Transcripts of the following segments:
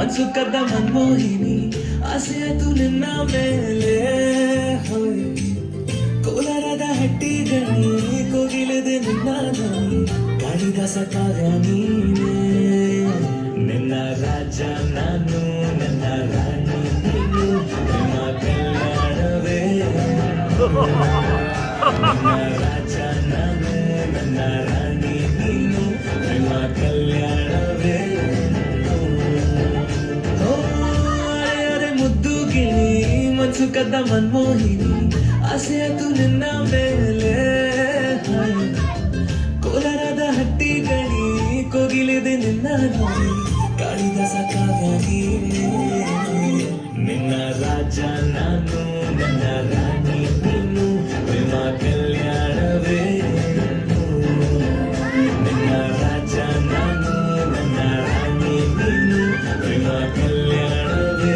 ಮನ್ಸು ಕದ್ದ ಮನ್ಮೋಹಿನಿ ಆಸೆ ಆಯ್ತು ನಿನ್ನ ಮೇಲೆ ಹೋಯ್ ಕೋಲಾರದ ಹಟ್ಟಿ ಗಣಿ ಕೋಗಿಲದೆ ನಿನ್ನ ಧ್ವನಿ ಕಾಳಿದಾಸ ಕಾವ್ಯ ನೀನೇ ನಿನ್ನ ರಾಜ ನಾನು ನನ್ನ ರಾಣಿ ನೀನು ನಿಮ್ಮ ಕಲ್ಯಾಣವೇ ನನ್ನ ರಾಜ ನಾನು ನನ್ನ ರಾಣಿ ನೀನು ನಿಮ್ಮ ಕಲ್ಯಾಣವೇ ಅರೆ ಮುದ್ದು ಗಿಣಿ ಮನ್ಸು ಕದ್ದ ಮನ್ಮೋಹಿನಿ ಆಸೆ ಆಯ್ತು ನಿನ್ನ ಮೇಲೆ ಕೋಲಾರದ ಹಟ್ಟಿ ಗಣಿ ಕೋಗಿಲಿದೆ ನಿನ್ನ ಧ್ವನಿ ಕಾಳಿದಾಸ ಕಾವ್ಯ ನೀನೇ ನಿನ್ನ ರಾಜ ನಾನು ನನ್ನ ರಾಣಿ ನೀನು ಪ್ರೇಮ ಕಲ್ಯಾಣವೇ ನಿನ್ನ ರಾಜ ನಾನು ನನ್ನ ರಾಣಿ ನೀನು ಪ್ರೇಮ ಕಲ್ಯಾಣವೇ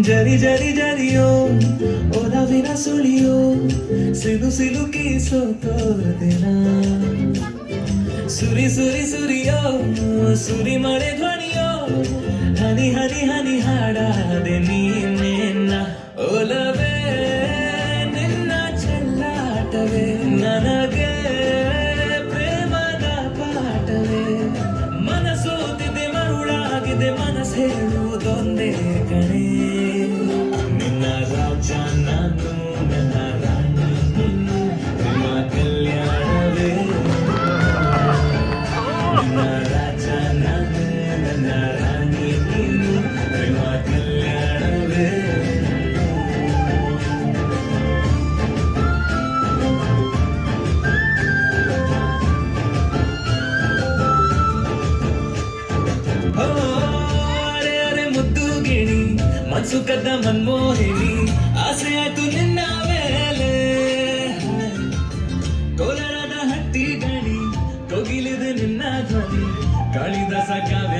ಜರಿ ಜರಿ ಜರಿಯೋ ಒಲವಿನ ಸುಳಿಯೋ ಸಿಲು ಸಿಲುಕಿ ಸೋತೋದಿನ ಸುರಿ ಸುರಿ ಸುರಿಯೋ ಸುರಿ ಮಳೆ ಧ್ವನಿಯೋ ಹನಿ ಹನಿ ಹನಿ ಹಾಡಾದೆ ನೀನೇನ ಒಲವೇ ನಿನ್ನ ಚೆಲ್ಲಾಟವೇ ನನಗೆ ಪ್ರೇಮದ ಪಾಠವೇ ಮನಸೋತಿದೆ ಮರುಳಾಗಿದೆ ಮನಸ್ಸು ಹೇಳುವುದೊಂದೇ ಕಣೆ ನಿನ್ನ ರಾಜ ನಾನು ನನ್ನ ರಾಣಿ ನೀನು ಪ್ರೇಮ ಕಲ್ಯಾಣವೇ ನಿನ್ನ ರಾಜ ನಾನು ನನ್ನ ರಾಣಿ ನೀನು ಪ್ರೇಮ ಕಲ್ಯಾಣವೇ ಮನ್ಸು ಕದ್ದ ಮನ್ಮೋಹಿನಿ ಆಸೆ ಆಯ್ತು ನಿನ್ನ ಮೇಲೆ ಕೋಲಾರದ ಹಟ್ಟಿ ಗಣಿ ಕೋಗಿಲಿದೆ ನಿನ್ನ ಧ್ವನಿ ಕಾಳಿದಾಸ ಕಾವ್ಯ